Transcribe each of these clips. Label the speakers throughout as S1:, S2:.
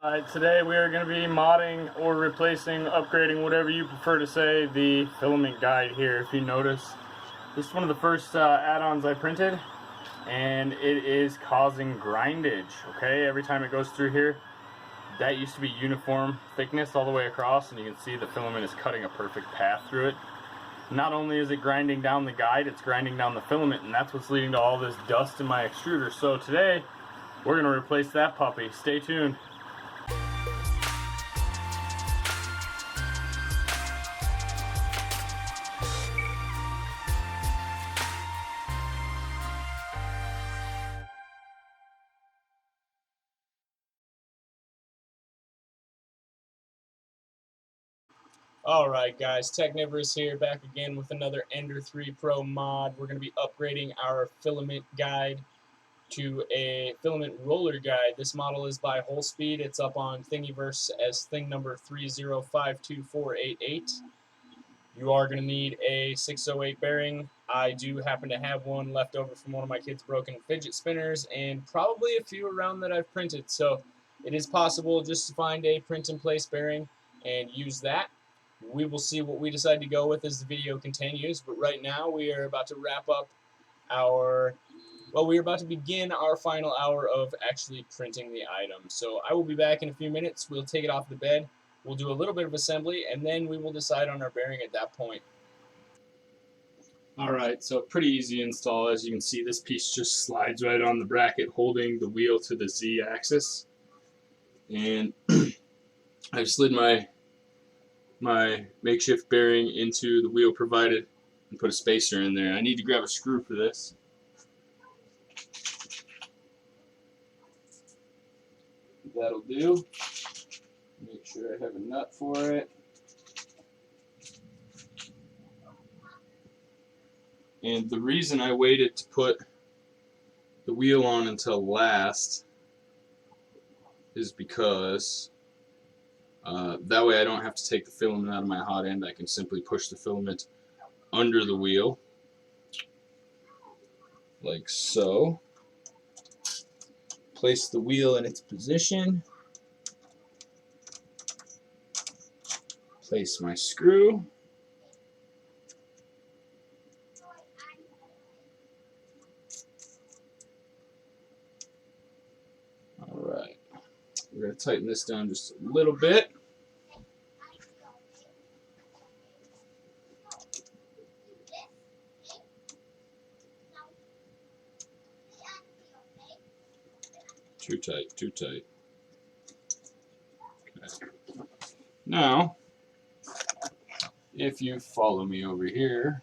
S1: Alright, today we are going to be modding or replacing, upgrading, whatever you prefer to say, the filament guide here. If you notice, this is one of the first add-ons I printed, and it is causing grindage. Okay, every time it goes through here, that used to be uniform thickness all the way across, and you can see the filament is cutting a perfect path through it. Not only is it grinding down the guide, it's grinding down the filament, and that's what's leading to all this dust in my extruder. So today, we're going to replace that puppy. Stay tuned.
S2: Alright guys, Technivorous here, back again with another Ender 3 Pro mod. We're going to be upgrading our filament guide to a filament roller guide. This model is by Holspeed. It's up on Thingiverse as thing number 3052488. You are going to need a 608 bearing. I do happen to have one left over from one of my kids' broken fidget spinners, and probably a few around that I've printed. So it is possible just to find a print-in-place bearing and use that. We will see what we decide to go with as the video continues, but right now we are about to wrap up we're about to begin our final hour of actually printing the item. So I will be back in a few minutes. We'll take it off the bed, we'll do a little bit of assembly, and then we will decide on our bearing at that point. Alright, so pretty easy install. As you can see, this piece just slides right on the bracket holding the wheel to the Z-axis. And I've slid my makeshift bearing into the wheel provided and put a spacer in there. I need to grab a screw for this. That'll do. Make sure I have a nut for it. And the reason I waited to put the wheel on until last is because that way I don't have to take the filament out of my hot end. I can simply push the filament under the wheel, like so. Place the wheel in its position. Place my screw. Alright, we're going to tighten this down just a little bit. Too tight, too tight. Okay. Now, if you follow me over here,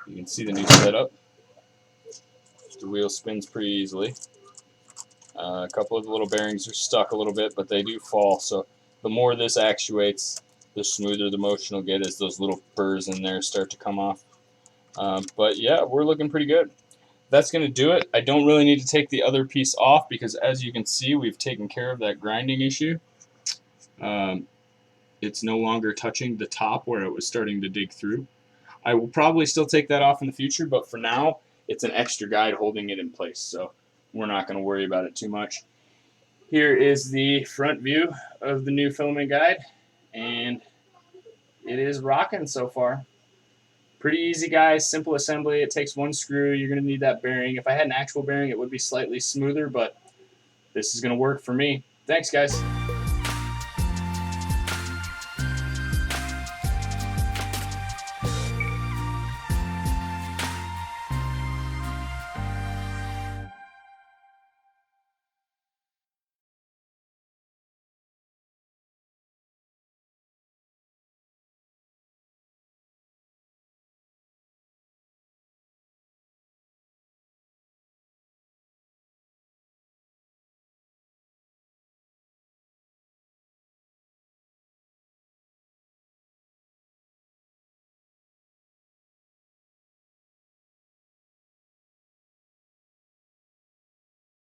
S2: you can see the new setup. The wheel spins pretty easily. A couple of the little bearings are stuck a little bit, but they do fall. So the more this actuates, the smoother the motion will get as those little burrs in there start to come off. But yeah, we're looking pretty good. That's going to do it. I don't really need to take the other piece off because, as you can see, we've taken care of that grinding issue. It's no longer touching the top where it was starting to dig through. I will probably still take that off in the future, but for now, it's an extra guide holding it in place, so we're not going to worry about it too much. Here is the front view of the new filament guide, and it is rocking so far. Pretty easy, guys. Simple assembly. It takes one screw. You're going to need that bearing. If I had an actual bearing, it would be slightly smoother, but this is going to work for me. Thanks, guys.